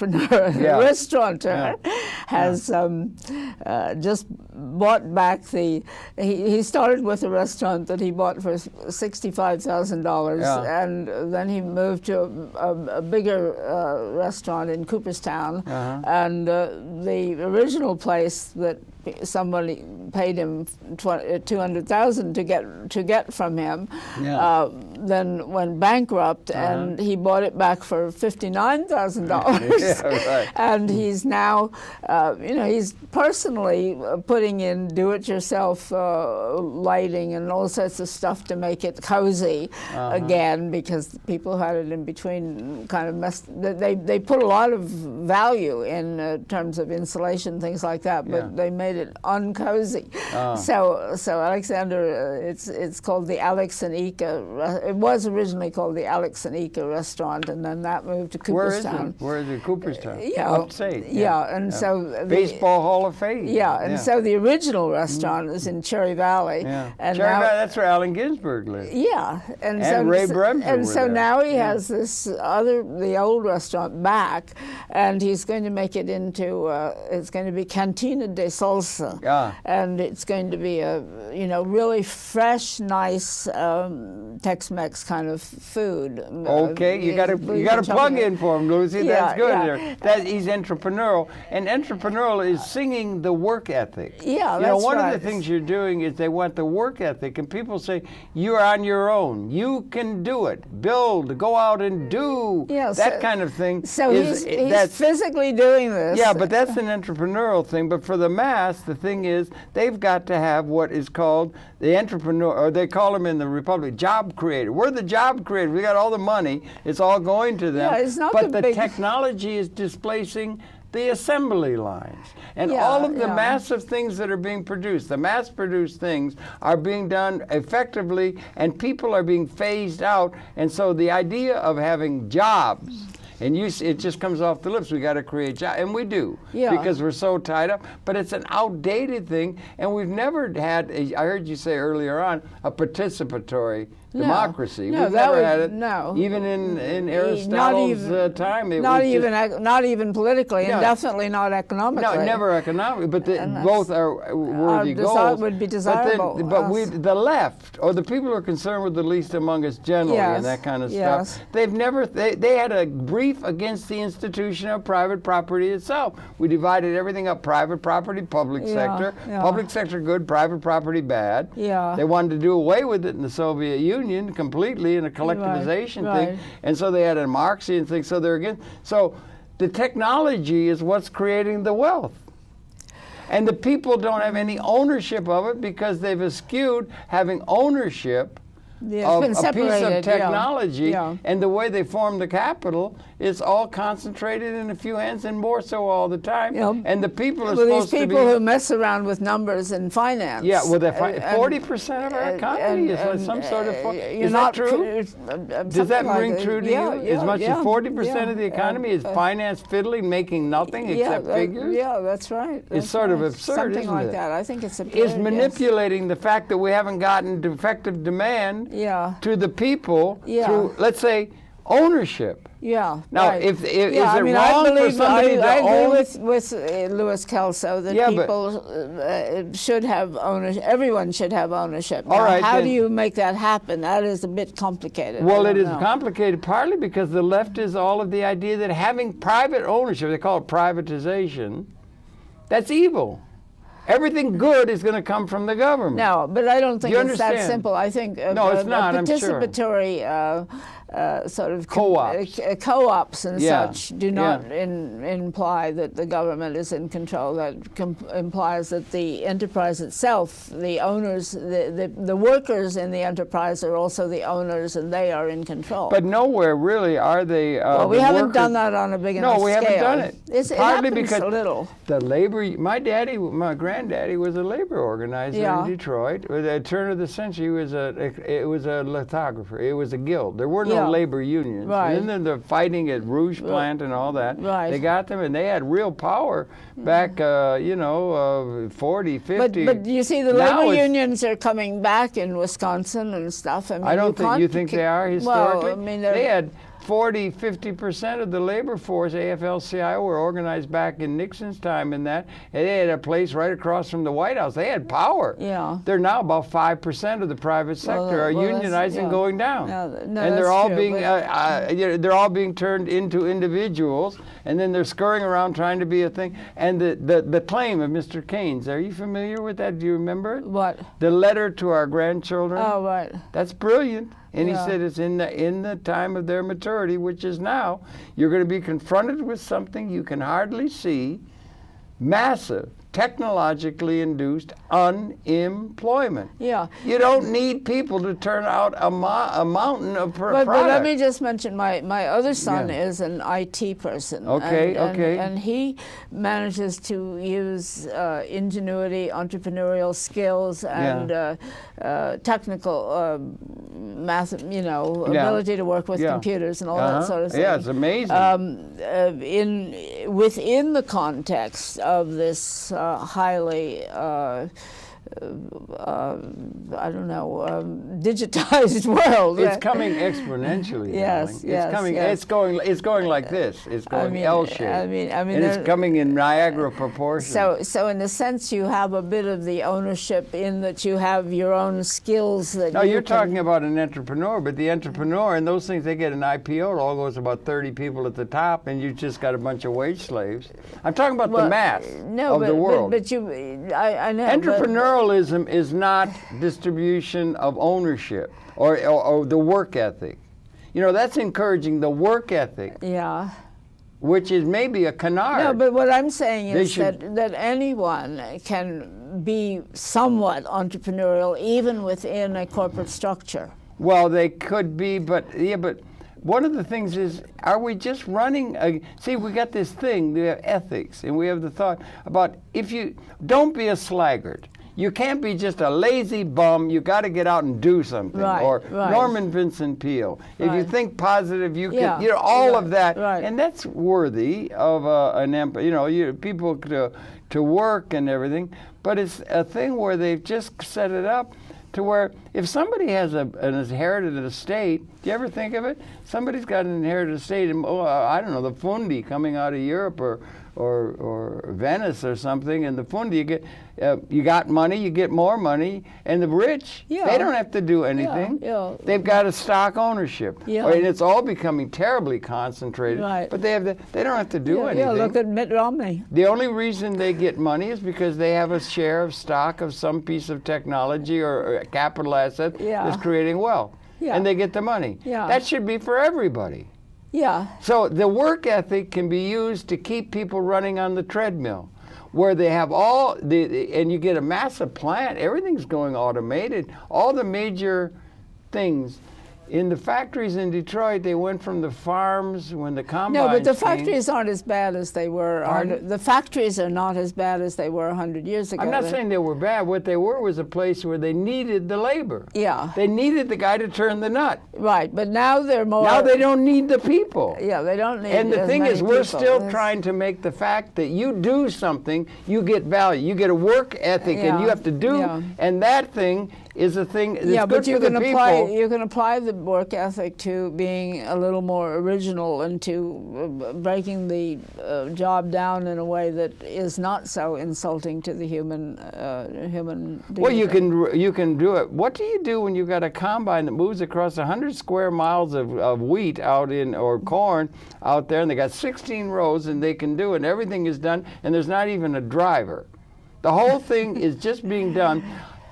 restaurateur, has just bought back he started with a restaurant that he bought for $65,000, and then he moved to a bigger restaurant in Cooperstown, and the original place that somebody paid him $200,000 to get from him, then went bankrupt, and he bought it back for $59,000. And he's now, he's personally putting in do-it-yourself lighting and all sorts of stuff to make it cozy again, because people who had it in between kind of messed. They put a lot of value in terms of insulation, things like that, but they made it uncozy. So Alexander, it's called the Alex and Ika. It was originally called the Alex and Ika restaurant, and then that moved to Cooperstown. Where is it? Cooperstown. Upstate. So Baseball Hall of Fame. So the original restaurant is in Cherry Valley. And Cherry Valley, that's where Allen Ginsberg lived. And Ray Bremser. And so now he has the old restaurant back, and he's going to make it into it's going to be Cantina de Salsa. And it's going to be a really fresh, nice Tex-Mex kind of food. Okay, you got to plug in for him, Lucy. That's good. He's entrepreneurial, and entrepreneurial is singing the work ethic. One of the things you're doing is they want the work ethic, and people say you're on your own. You can do it. Build, go out and do that kind of thing. So he's physically doing this. But that's an entrepreneurial thing. But for the mass, the thing is they've got to have what is called the entrepreneur, or they call them in the Republic, job creator. We're the job creator. We got all the money. It's all going to them. It's not but the technology is displacing the assembly lines. And all of the massive things that are being produced, the mass-produced things, are being done effectively, and people are being phased out. And so the idea of having jobs, and it just comes off the lips, we got to create jobs, and we do, because we're so tied up, but it's an outdated thing, and we've never had, I heard you say earlier on, a participatory democracy. We've never had it. Even in Aristotle's time. Not even politically, and definitely not economically. No, never economically, but both are worthy goals. Would be desirable. But the left, or the people who are concerned with the least among us generally, and that kind of stuff, they've never, they had a brief against the institution of private property itself. We divided everything up: private property, public sector. Public sector good, private property bad. They wanted to do away with it in the Soviet Union completely, in a collectivization thing, and so they had a Marxian thing. So they're against. So the technology is what's creating the wealth, and the people don't have any ownership of it because they've eschewed having ownership of been a piece of separated, technology, yeah. and the way they form the capital is all concentrated in a few hands, and more so all the time. Yeah. And the people are Well, supposed these to be. people who mess around with numbers in finance. Yeah, well, 40% of our economy is some sort of. Is that true? Does that ring true to you? As much as 40% of the economy is finance fiddling, making nothing except figures? Yeah, that's right. It's sort of absurd, Something isn't like it? that. I think it's absurd. Is manipulating the fact that we haven't gotten effective demand to the people through, let's say, ownership. Yeah. Now, right. is it wrong for somebody to own? I agree with Louis Kelso that people should have ownership. Everyone should have ownership. Now, all right, how do you make that happen? That is a bit complicated. Well, it is complicated partly because the left is all of the idea that having private ownership, they call it privatization, that's evil. Everything good is going to come from the government. No, but I don't think it's that understand? simple. I think no, it's not, participatory sort of co-ops and such do not imply that the government is in control. That implies that the enterprise itself, the owners, the workers in the enterprise are also the owners, and they are in control. But nowhere really are they. Well, we haven't done that on a big enough scale. No, we haven't done it. Partly because a little. The labor. My granddaddy was a labor organizer in Detroit. At the turn of the century, it was a lithographer. It was a guild. There were no labor unions. Right. And then they're fighting at Rouge Plant and all that. Right. They got them, and they had real power back, 40, 50. But you see, the labor unions are coming back in Wisconsin and stuff. I mean, I don't think you think they are historically. Well, I mean, they had 40, 50% of the labor force, AFL-CIO, were organized back in Nixon's time and that. And they had a place right across from the White House. They had power. Yeah. They're now about 5% of the private sector are unionizing and going down. No, and they're all being they're all being turned into individuals, and then they're scurrying around trying to be a thing. And the claim of Mr. Keynes, are you familiar with that? Do you remember it? What? The letter to our grandchildren. Oh, right. That's brilliant. And he said it's in the time of their maturity, which is now, you're going to be confronted with something you can hardly see, massive, technologically induced unemployment. Yeah. You don't need people to turn out a mountain of product. But let me just mention, my other son is an IT person. Okay, and he manages to use ingenuity, entrepreneurial skills, and technical ability to work with computers and all that sort of thing. Yeah, it's amazing. Within the context of this highly digitized world. It's coming exponentially. Yes, darling. It's going like this. It's going L-shaped. And it's coming in Niagara proportions. So in a sense, you have a bit of the ownership in that you have your own skills that. No, you're talking about an entrepreneur, but the entrepreneur and those things, they get an IPO. It all goes about 30 people at the top, and you just got a bunch of wage slaves. I'm talking about the mass of the world. But I know. Entrepreneurialism is not distribution of ownership or the work ethic. That's encouraging the work ethic. Yeah. Which is maybe a canard. No, but what I'm saying is that anyone can be somewhat entrepreneurial even within a corporate structure. Well, they could be, but one of the things is, are we just running? See, we got this thing, we have ethics, and we have the thought about don't be a sluggard. You can't be just a lazy bum. You got to get out and do something. Right. Norman Vincent Peale. If you think positive, you can. All of that, and that's worthy of an empire. People to work and everything. But it's a thing where they've just set it up to where if somebody has an inherited estate, do you ever think of it? Somebody's got an inherited estate, and I don't know, the Fundi coming out of Europe or Venice or something, and the Fundi, you got money, you get more money, and the rich, they don't have to do anything. They've got a stock ownership, and it's all becoming terribly concentrated. Right. But they don't have to do anything. Yeah, look at Mitt Romney. The only reason they get money is because they have a share of stock of some piece of technology or a capital asset that's creating wealth, and they get the money. That should be for everybody. Yeah. So the work ethic can be used to keep people running on the treadmill, where they have and you get a massive plant. Everything's going automated. All the major things. In the factories in Detroit, they went from the farms when the combines No, but the came. factories aren't as bad as they were. The factories are not as bad as they were 100 years ago. I'm not saying they were bad. What they were was a place where they needed the labor. Yeah. They needed the guy to turn the nut. Right, but now they're more... Now they don't need the people. Yeah, they don't need And the as thing many is, we're people. still trying to make the fact that you do something, you get value. You get a work ethic, and you have to do, and that thing is a thing that's good but you for can the people. you can apply the work ethic to being a little more original and to breaking the job down in a way that is not so insulting to the human dignity. Well, you can do it. What do you do when you've got a combine that moves across 100 square miles of wheat out in, or corn out there, and they got 16 rows, and they can do it, and everything is done, and there's not even a driver. The whole thing is just being done.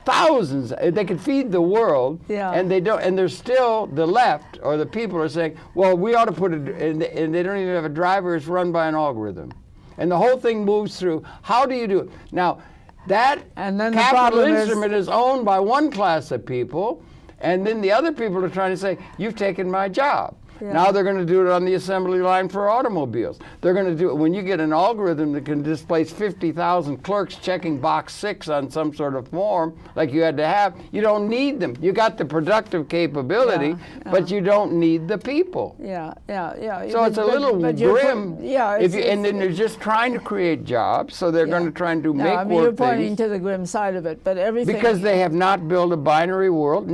Thousands, they could feed the world, and they don't. And there's still the left or the people are saying, "Well, we ought to put it," and they don't even have a driver. It's run by an algorithm, and the whole thing moves through. How do you do it now? That capital instrument is owned by one class of people, and then the other people are trying to say, "You've taken my job." Yeah. Now they're going to do it on the assembly line for automobiles. They're going to do it when you get an algorithm that can displace 50,000 clerks checking box 6 on some sort of form like you had to have. You don't need them. You got the productive capability, but you don't need the people. Yeah. So it's a little grim. And then they're just trying to create jobs, so they're going to try and make work you're pointing things. to the grim side of it, but everything... Because they have not built a binary world.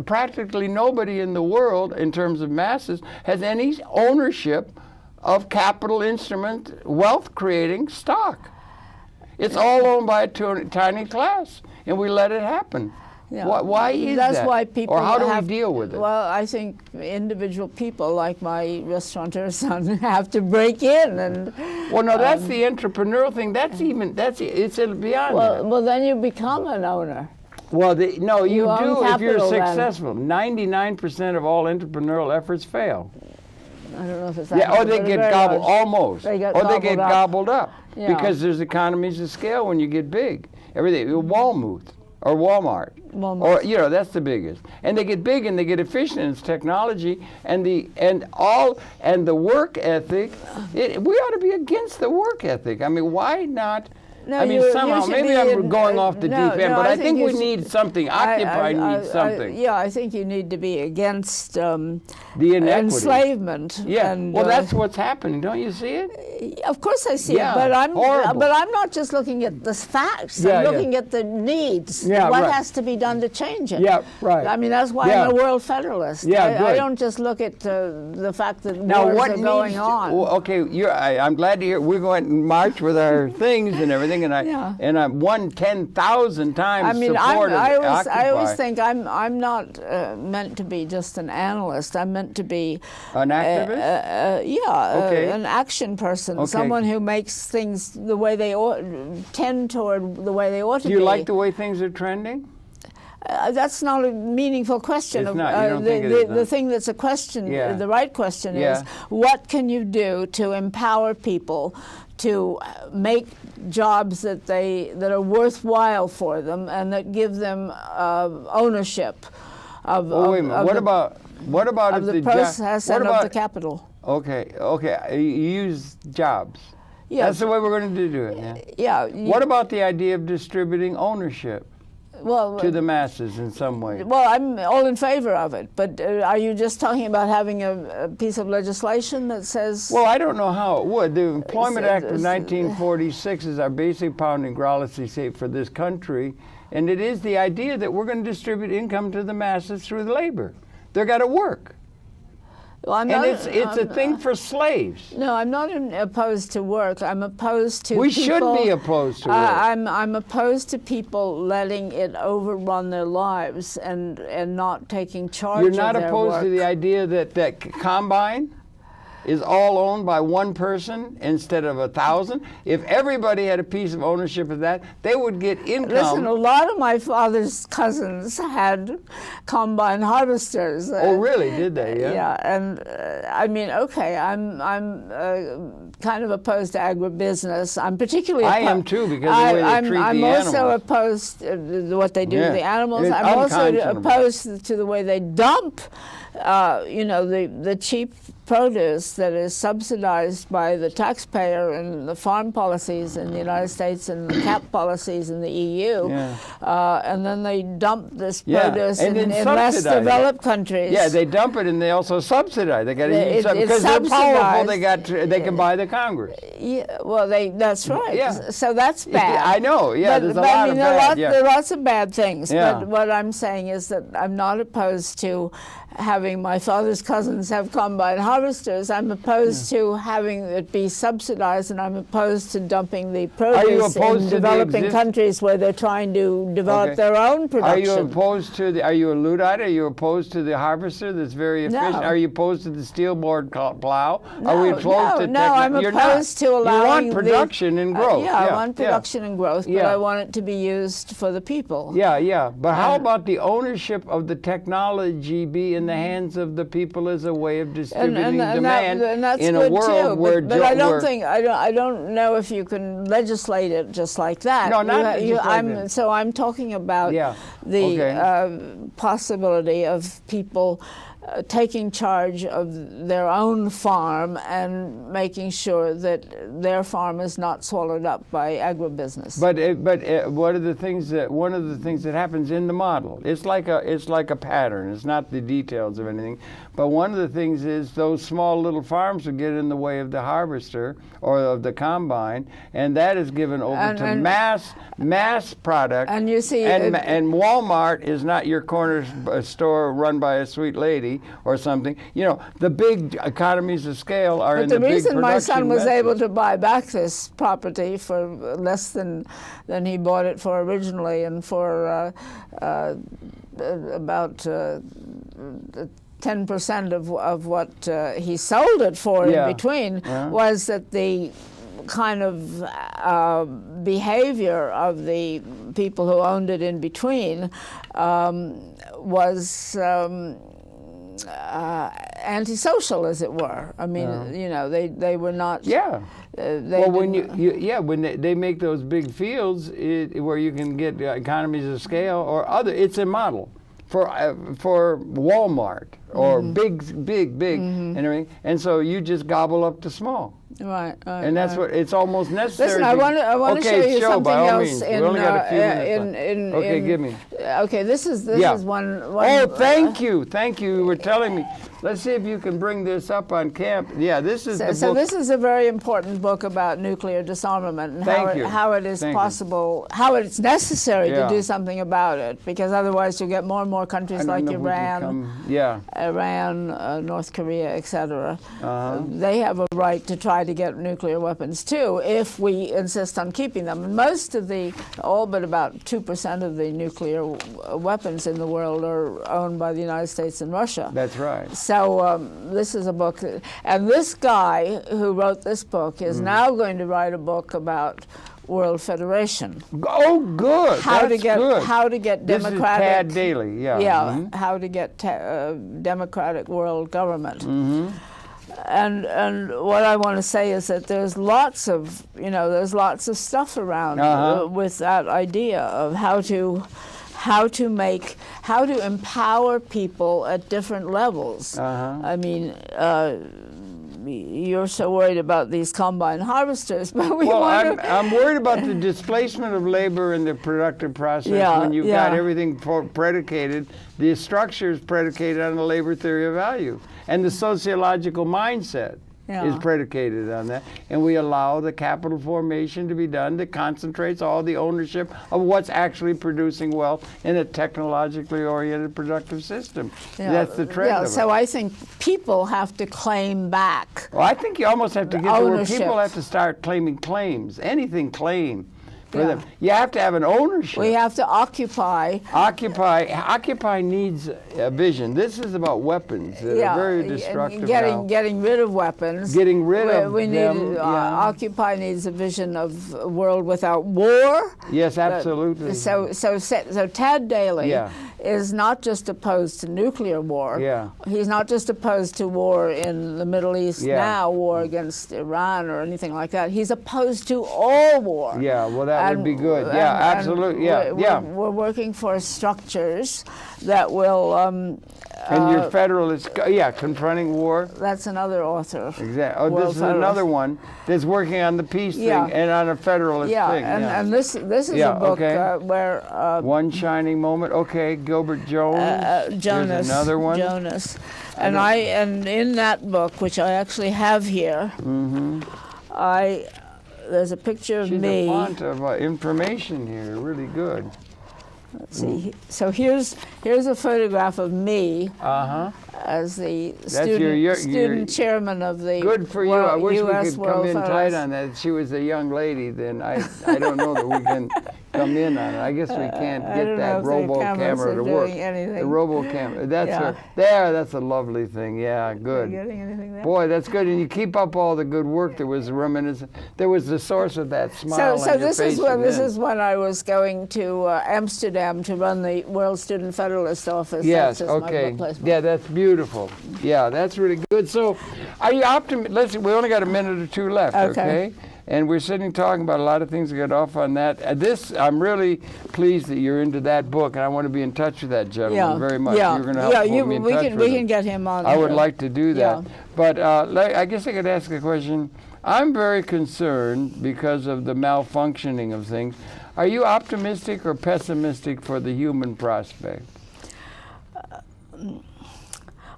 Practically nobody in the world, in terms of masses, has any ownership of capital instrument, wealth-creating stock. It's all owned by a tiny class, and we let it happen. Yeah. Why is That's that? why people or how do we deal with it? Well, I think individual people, like my restaurateur son, have to break in and... Well, no, that's the entrepreneurial thing. It's beyond that. Well, then you become an owner. Well, no, you do if you're successful. Then. 99% of all entrepreneurial efforts fail. I don't know if it's that. Yeah, or they get gobbled, almost. They get gobbled up. Yeah. Because there's economies of scale when you get big. Everything, Walmart. Or that's the biggest. And they get big and they get efficient. And it's technology and the work ethic. We ought to be against the work ethic. I mean, why not? No, somehow, maybe I'm going off the deep end, but I think we need something. Occupy needs something. I think you need to be against the inequity. Enslavement. Yeah, and, well, that's what's happening. Don't you see it? Of course I see it, but I'm not just looking at the facts. I'm looking at the needs. Yeah, what has to be done to change it? Yeah, right. I mean, that's why I'm a world federalist. Yeah, I don't just look at the fact that now, wars are going on. Okay, I'm glad to hear. We're going to march with our things and everything. And I'm 10,000 times supported. I always think I'm not meant to be just an analyst. I'm meant to be an activist. An action person, someone who makes things the way they tend toward the way they ought to be. Do you like the way things are trending? That's not a meaningful question. It's not. You don't think it is, the thing that's a question, the right question Yeah. is, what can you do to empower people to make jobs that are worthwhile for them and that give them ownership of, wait a minute. What about of if the process and of the capital? Okay. You use jobs. Yeah. That's the way we're going to do it. Yeah. What about the idea of distributing ownership? To the masses in some way. Well, I'm all in favor of it, but are you just talking about having a piece of legislation that says... Well, I don't know how it would. The Employment Act of 1946 is our basic pounding policy for this country, and it is the idea that we're going to distribute income to the masses through labor. They've got to work. Well, it's a thing for slaves. No, I'm not opposed to work. I'm opposed to We people, should be opposed to work. I'm opposed to people letting it overrun their lives and not taking charge of their work. You're not opposed to the idea that combine is all owned by one person instead of 1,000. If everybody had a piece of ownership of that, they would get income. Listen, a lot of my father's cousins had combine harvesters. Oh, really? Did they? Yeah. Yeah, and I mean, okay, I'm kind of opposed to agribusiness. I'm particularly I am too, because of the way they treat the animals. I'm also opposed to what they do to the animals. It's I'm also unconscionable. opposed to the way they dump, the cheap produce that is subsidized by the taxpayer and the farm policies in the United States and the cap policies in the EU, and then they dump this produce in less developed countries. Yeah, they dump it and they also subsidize. They got to eat something because they're powerful. They can buy the Congress. Yeah, well, that's right. Yeah. So that's bad. I know. Yeah, but, there's a lot of bad. There are lots of bad things. Yeah. But what I'm saying is that I'm not opposed to having my father's cousins have combine harvesters. I'm opposed to having it be subsidized, and I'm opposed to dumping the produce in developing countries where they're trying to develop their own production. Are you opposed to are you a Luddite? Are you opposed to the harvester that's very efficient? No. Are you opposed to the steel board plow? No, Are we opposed to I'm opposed to allowing you want production and growth. I want production and growth, but I want it to be used for the people. Yeah. But how about the ownership of the technology be in the hands of the people as a way of distributing demand that's in a world where but I don't know if you can legislate it just like that. No, not So I'm talking about the possibility of people taking charge of their own farm and making sure that their farm is not swallowed up by agribusiness. But one of the things that happens in the model, it's like a pattern. It's not the details of anything. But one of the things is those small little farms will get in the way of the harvester or of the combine, and that is given over to mass product. And you see, and Walmart is not your corner store run by a sweet lady or something. The big economies of scale are in the big production. But the reason my son was methods. able to buy back this property for less than he bought it for originally, and for about 10% of what he sold it for in between, was that the kind of behavior of the people who owned it in between was antisocial, as it were. I mean, they were not. Yeah. When they make those big fields where you can get economies of scale or it's a model for Walmart or big, and everything, and so you just gobble up the small. Right. And that's what it's almost necessary. Listen, I want to show you something else. We only got a few minutes left. Give me. Okay, this is one. Oh, thank you. You were telling me. Let's see if you can bring this up on camp. Yeah, this is the book. So this is a very important book about nuclear disarmament and how it is possible, how it's necessary to do something about it, because otherwise you'll get more and more countries like Iran, North Korea, etc. They have a right to try to get nuclear weapons too, if we insist on keeping them. And all but about 2% of the nuclear weapons in the world are owned by the United States and Russia. That's right. So this is a book, and this guy who wrote this book is now going to write a book about World Federation. Oh, good. How to get democratic. This is Tad Daly. Yeah. How to get democratic world government. And what I want to say is that there's lots of stuff around with that idea of how to empower people at different levels. I mean, you're so worried about these combine harvesters, but I'm worried about the displacement of labor in the productive process when you've got everything predicated. The structure is predicated on the labor theory of value, and the sociological mindset is predicated on that. And we allow the capital formation to be done that concentrates all the ownership of what's actually producing wealth in a technologically oriented productive system. That's the trend of it. So I think people have to claim back. Well, I think you almost have to get to where people have to start claiming claims. Anything claim. Them. You have to have an ownership. We have to occupy. Occupy needs a vision. This is about weapons that are very destructive. Getting rid of weapons. Getting rid of them. Occupy needs a vision of a world without war. Yes, absolutely. So Tad Daly is not just opposed to nuclear war. Yeah. He's not just opposed to war in the Middle East now, war against Iran or anything like that. He's opposed to all war. Yeah, well, that would be good. Yeah, absolutely. We're working for structures that will... and your federalist, confronting war. That's another author. Exactly. Oh, this is another one that's working on the peace thing and on a federalist thing. And this is a book where... One Shining Moment. Okay, Gilbert Jones. Jonas. There's another one. Jonas. And in that book, which I actually have here, there's a picture of me. She's a font of information here. Really good. Let's see. So here's a photograph of me as the student chairman of the Good for you. I wish we US could come in World tight on that. If she was a young lady, then I don't know that we can come in on it. I guess we can't get that robo camera to work. The robo camera. That's a lovely thing. Yeah, good. Getting anything there? Boy, that's good. And you keep up all the good work. There was reminiscence. There was the source of that smile on your face. So this is when I was going to Amsterdam to run the World Student Federalist Office. Yes, okay. Yeah, that's beautiful. Yeah, that's really good. So, are you optimistic? We only got a minute or two left, okay? And we're sitting talking about a lot of things to get off on that. I'm really pleased that you're into that book, and I want to be in touch with that gentleman very much. You're going to help put me in touch with him. We can get him on. I would like to do that. But I guess I could ask a question. I'm very concerned because of the malfunctioning of things. Are you optimistic or pessimistic for the human prospect?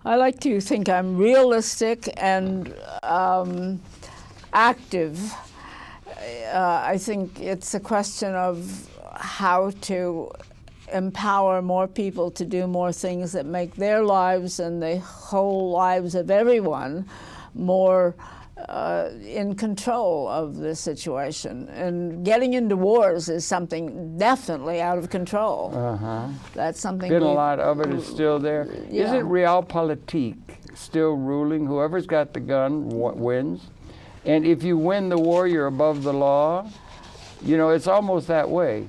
I like to think I'm realistic and active. I think it's a question of how to empower more people to do more things that make their lives and the whole lives of everyone more in control of the situation. And getting into wars is something definitely out of control. That's something. A lot of it is still there. Isn't realpolitik still ruling? Whoever's got the gun wins. And if you win the war, you're above the law. You know, it's almost that way.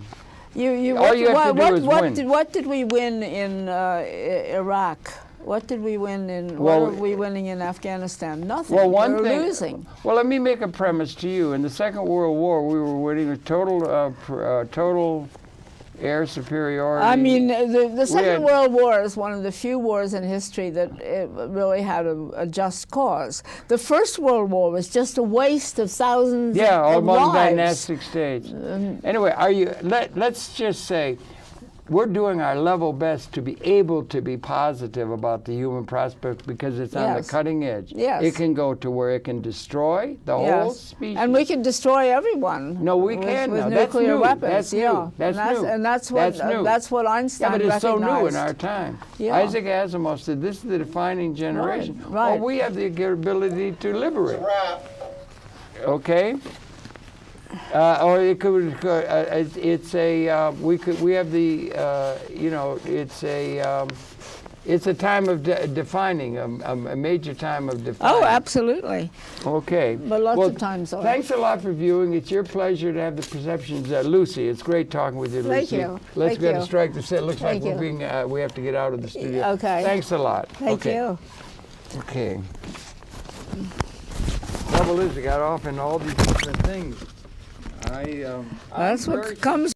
All you have to do is win. What did we win in Iraq? What did we win in? What are we winning in Afghanistan? Nothing. Well, we're losing. Well, let me make a premise to you. In the Second World War, we were winning a total air superiority. I mean, the Second World War is one of the few wars in history that really had a just cause. The First World War was just a waste of thousands of lives. Among dynastic states. Anyway, let's just say we're doing our level best to be able to be positive about the human prospect because it's on the cutting edge. It can go to where it can destroy the whole species. And we can destroy everyone. No, we can with now. nuclear weapons. That's new. That's what Einstein but it's recognized. so new in our time. Isaac Asimov said this is the defining generation. Right. Well, we have the ability to liberate. Okay. Or it could. We have the. It's a time of defining, a major time of defining. Oh, absolutely. Okay. But lots of times. Thanks a lot for viewing. It's your pleasure to have the perceptions. Lucy, it's great talking with you, Lucy. Thank you. Let's go to strike the set. Looks like we're being. We have to get out of the studio. Okay. Thanks a lot. Thank you. Okay. Trouble is, we got off in all these different things. That's what comes